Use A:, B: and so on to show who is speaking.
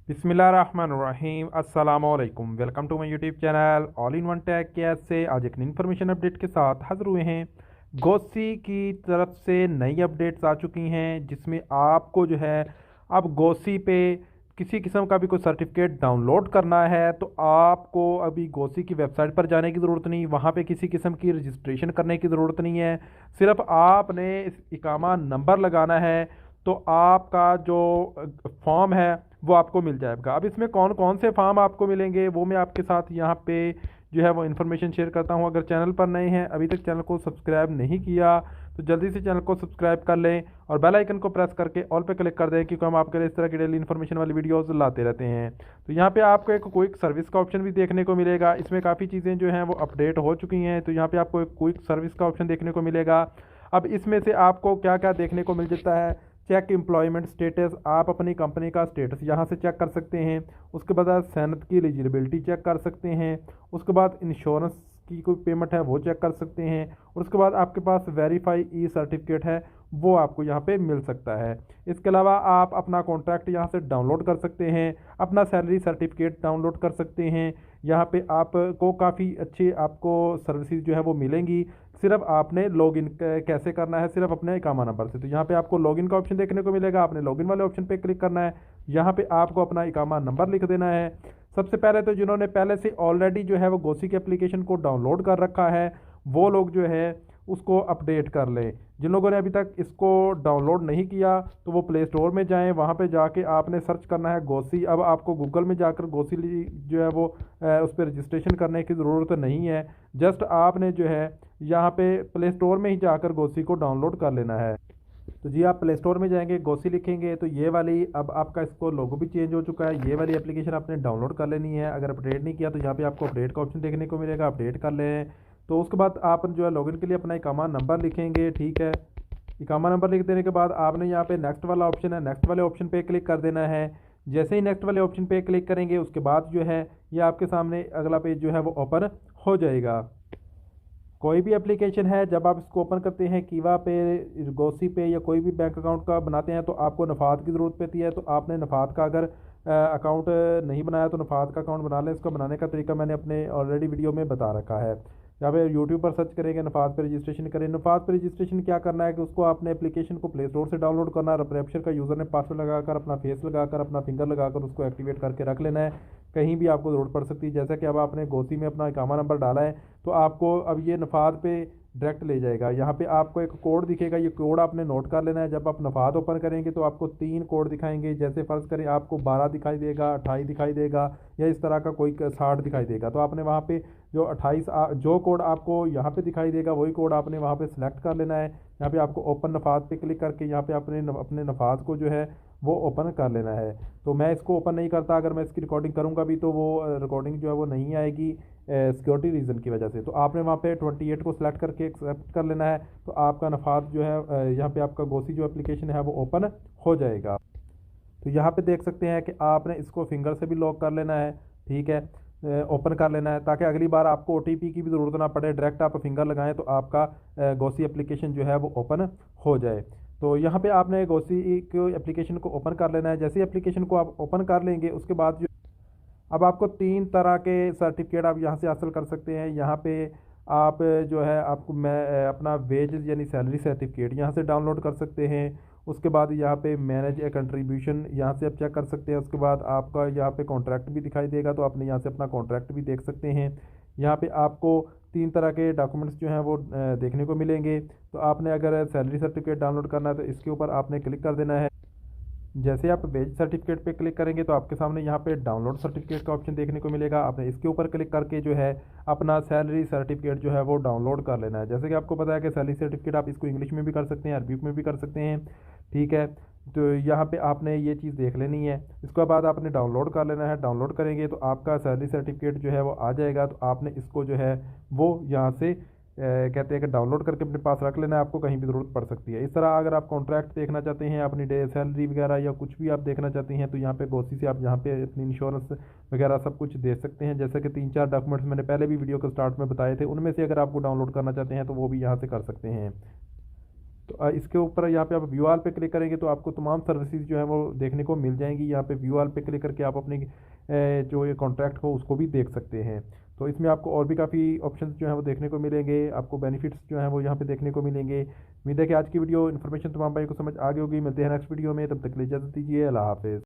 A: बिस्मिल्लाहिर्रहमानिर्रहीम अस्सलाम वालेकुम। Welcome to my YouTube channel all in one tech के से आज एक नई इन्फॉर्मेशन अपडेट के साथ हाजिर हुए हैं। गोसी की तरफ से नई अपडेट्स आ चुकी हैं जिसमें आपको जो है अब गोसी पे किसी किस्म का भी कोई सर्टिफिकेट डाउनलोड करना है तो आपको अभी गोसी की वेबसाइट पर जाने की ज़रूरत नहीं, वहाँ पे किसी किस्म की रजिस्ट्रेशन करने की ज़रूरत नहीं है। सिर्फ आपने इस इकामा नंबर लगाना है तो आपका जो फॉर्म है वो आपको मिल जाएगा। अब इसमें कौन कौन से फार्म आपको मिलेंगे वो मैं आपके साथ यहाँ पे जो है वो इन्फॉर्मेशन शेयर करता हूँ। अगर चैनल पर नए हैं, अभी तक चैनल को सब्सक्राइब नहीं किया तो जल्दी से चैनल को सब्सक्राइब कर लें और बेल आइकन को प्रेस करके ऑल पे क्लिक कर दें, क्योंकि हम आपके लिए इस तरह की डेली इन्फॉर्मेशन वाली वीडियोस लाते रहते हैं। तो यहाँ पे आपको एक क्विक सर्विस का ऑप्शन भी देखने को मिलेगा। इसमें काफ़ी चीज़ें जो हैं वो अपडेट हो चुकी हैं, तो यहाँ पे आपको एक क्विक सर्विस का ऑप्शन देखने को मिलेगा। अब इसमें से आपको क्या क्या देखने को मिल जाता है, चेक एम्प्लॉयमेंट स्टेटस, आप अपनी कंपनी का स्टेटस यहाँ से चेक कर सकते हैं। उसके बाद आप सनद की एलिजिबिलिटी चेक कर सकते हैं। उसके बाद इंश्योरेंस की कोई पेमेंट है वो चेक कर सकते हैं। और उसके बाद आपके पास वेरीफाई ई सर्टिफिकेट है वो आपको यहाँ पे मिल सकता है। इसके अलावा आप अपना कॉन्ट्रैक्ट यहाँ से डाउनलोड कर सकते हैं, अपना सैलरी सर्टिफिकेट डाउनलोड कर सकते हैं। यहाँ पे आपको काफ़ी अच्छी आपको सर्विसेज जो है वो मिलेंगी। सिर्फ आपने लॉगिन कैसे करना है, सिर्फ अपने इकामा नंबर से। तो यहाँ पे आपको लॉगिन का ऑप्शन देखने को मिलेगा, आपने लॉगिन वाले ऑप्शन पे क्लिक करना है। यहाँ पे आपको अपना इकामा नंबर लिख देना है। सबसे पहले तो जिन्होंने पहले से ऑलरेडी जो है वो गोसी के एप्लीकेशन को डाउनलोड कर रखा है वो लोग जो है उसको अपडेट कर लें। जिन लोगों ने अभी तक इसको डाउनलोड नहीं किया तो वो प्ले स्टोर में जाएं, वहाँ पे जाके आपने सर्च करना है गोसी। अब आपको गूगल में जाकर गोसी जो है वो उस पर रजिस्ट्रेशन करने की ज़रूरत नहीं है। जस्ट आपने जो है यहाँ पे प्ले स्टोर में ही जाकर गोसी को डाउनलोड कर लेना है। तो जी आप प्ले स्टोर में जाएंगे, गोसी लिखेंगे तो ये वाली अब आपका इसको लोगो भी चेंज हो चुका है। ये वाली एप्लीकेशन आपने डाउनलोड कर लेनी है। अगर अपडेट नहीं किया तो यहाँ पे आपको अपडेट का ऑप्शन देखने को मिलेगा, अपडेट कर लें। तो उसके बाद आप जो है लॉगिन के लिए अपना इकामा नंबर लिखेंगे, ठीक है। इकामा नंबर लिख देने के बाद आपने यहाँ पे नेक्स्ट वाला ऑप्शन है, नेक्स्ट वाले ऑप्शन पे क्लिक कर देना है। जैसे ही नेक्स्ट वाले ऑप्शन पे क्लिक करेंगे उसके बाद जो है ये आपके सामने अगला पेज जो है वो ओपन हो जाएगा। कोई भी एप्लीकेशन है जब आप इसको ओपन करते हैं कीवा पे, गोसी पे या कोई भी बैंक अकाउंट का बनाते हैं तो आपको नफ़ात की ज़रूरत पड़ती है। तो आपने नफ़ात का अगर अकाउंट नहीं बनाया तो नफ़ात का अकाउंट बना लें। इसको बनाने का तरीका मैंने अपने ऑलरेडी वीडियो में बता रखा है। जब यूट्यूब पर सर्च करेंगे नफ़ात पर रजिस्ट्रेशन करें। नफ़ात पर रजिस्ट्रेशन क्या करना है कि उसको आपने एप्लीकेशन को प्ले स्टोर से डाउनलोड करना है, अपने एप्शन का यूज़र ने पासवर्ड लगाकर अपना फेस लगाकर अपना फिंगर लगाकर उसको एक्टिवेट करके रख लेना है। कहीं भी आपको ज़रूरत पड़ सकती है, जैसा कि अब आपने गोसी में अपना इकामा नंबर डाला है तो आपको अब ये नफ़ाद पे डायरेक्ट ले जाएगा। यहाँ पे आपको एक कोड दिखेगा, ये कोड आपने नोट कर लेना है। जब आप नफ़ाद ओपन करेंगे तो आपको 3 कोड दिखाएंगे। जैसे फ़र्ज़ करें आपको 12 दिखाई देगा, 28 दिखाई देगा या इस तरह का कोई 60 दिखाई देगा। तो आपने वहाँ पे जो 28 जो कोड आपको यहाँ पे दिखाई देगा वही कोड आपने वहाँ पे सिलेक्ट कर लेना है। यहाँ पे आपको ओपन नफ़ाद पे क्लिक करके यहाँ पे अपने नफ़ाद को जो है वो ओपन कर लेना है। तो मैं इसको ओपन नहीं करता, अगर मैं इसकी रिकॉर्डिंग करूँगा भी तो वो रिकॉर्डिंग जो है वो नहीं आएगी सिक्योरिटी रीज़न की वजह से। तो आपने वहाँ पे 28 को सिलेक्ट करके एक्सेप्ट कर लेना है। तो आपका नफ़ात जो है यहाँ पे आपका गोसी जो एप्लीकेशन है वो ओपन हो जाएगा। तो यहाँ पे देख सकते हैं कि आपने इसको फिंगर से भी लॉक कर लेना है, ठीक है, ओपन कर लेना है ताकि अगली बार आपको ओटीपी की भी ज़रूरत ना पड़े। डायरेक्ट आप फिंगर लगाएं तो आपका गोसी एप्लीकेशन जो है वो ओपन हो जाए। तो यहाँ पे आपने गोसी को एप्लीकेशन को ओपन कर लेना है। जैसे ही एप्लीकेशन को आप ओपन कर लेंगे उसके बाद जो अब आपको 3 तरह के सर्टिफिकेट आप यहाँ से हासिल कर सकते हैं। यहाँ पे आप जो है आपको मैं अपना वेजेस यानी सैलरी सर्टिफिकेट यहाँ से डाउनलोड कर सकते हैं। उसके बाद यहाँ पे मैनेज ए कंट्रीब्यूशन यहाँ से आप चेक कर सकते हैं। उसके बाद आपका यहाँ पे कॉन्ट्रैक्ट भी दिखाई देगा तो आपने यहाँ से अपना कॉन्ट्रैक्ट भी देख सकते हैं। यहाँ पे आपको 3 तरह के डॉक्यूमेंट्स जो हैं वो देखने को मिलेंगे। तो आपने अगर सैलरी सर्टिफिकेट डाउनलोड करना है तो इसके ऊपर आपने क्लिक कर देना है। जैसे आप वेज सर्टिफिकेट पे क्लिक करेंगे तो आपके सामने यहाँ पे डाउनलोड सर्टिफिकेट का ऑप्शन देखने को मिलेगा। आपने इसके ऊपर क्लिक करके जो है अपना सैलरी सर्टिफिकेट जो है वो डाउनलोड कर लेना है। जैसे कि आपको पता है कि सैलरी सर्टिफिकेट आप इसको इंग्लिश में भी कर सकते हैं, अरबी में भी कर सकते हैं, ठीक है। तो यहाँ पे आपने ये चीज़ देख लेनी है। इसके बाद आपने डाउनलोड कर लेना है। डाउनलोड करेंगे तो आपका सैलरी सर्टिफिकेट जो है वो आ जाएगा। तो आपने इसको जो है वो यहाँ से कहते हैं कि डाउनलोड करके अपने पास रख लेना है, आपको कहीं भी ज़रूरत पड़ सकती है। इस तरह अगर आप कॉन्ट्रैक्ट देखना चाहते हैं, अपनी डे सैलरी वगैरह या कुछ भी आप देखना चाहते हैं तो यहाँ पे गोसी से आप यहाँ पे अपनी इंश्योरेंस वगैरह सब कुछ दे सकते हैं। जैसे कि 3-4 डॉक्यूमेंट्स मैंने पहले भी वीडियो के स्टार्ट में बताए थे, उनमें से अगर आपको डाउनलोड करना चाहते हैं तो वो भी यहाँ से कर सकते हैं। तो इसके ऊपर यहाँ पे आप व्यू ऑल पे क्लिक करेंगे तो आपको तमाम सर्विसेज जो है वो देखने को मिल जाएंगी। यहाँ पे व्यू ऑल पे क्लिक करके आप अपने जो ये कॉन्ट्रैक्ट हो उसको भी देख सकते हैं। तो इसमें आपको और भी काफ़ी ऑप्शंस जो हैं वो देखने को मिलेंगे, आपको बेनिफिट्स जो हैं वो यहाँ पे देखने को मिलेंगे। उम्मीद है कि आज की वीडियो इन्फॉर्मेशन तमाम भाई को समझ आ गई होगी। मिलते हैं नेक्स्ट वीडियो में, तब तक के लिए इजाज़त दीजिए। अल्लाह हाफिज़।